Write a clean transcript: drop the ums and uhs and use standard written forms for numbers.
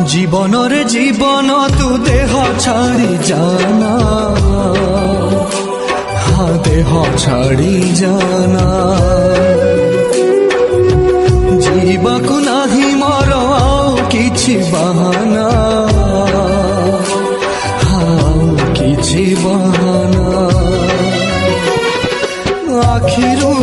জীবনরে জীবন তু দেহ ছাড়ি জানা, হ্যাঁ দেহ ছাড়ি জানা। ଯିବାକୁ ନାହିଁ ମୋର ଆଉ କିଛି ବାହାନା, ଆଉ କିଛି ବାହାନା। ଆଖିରୁ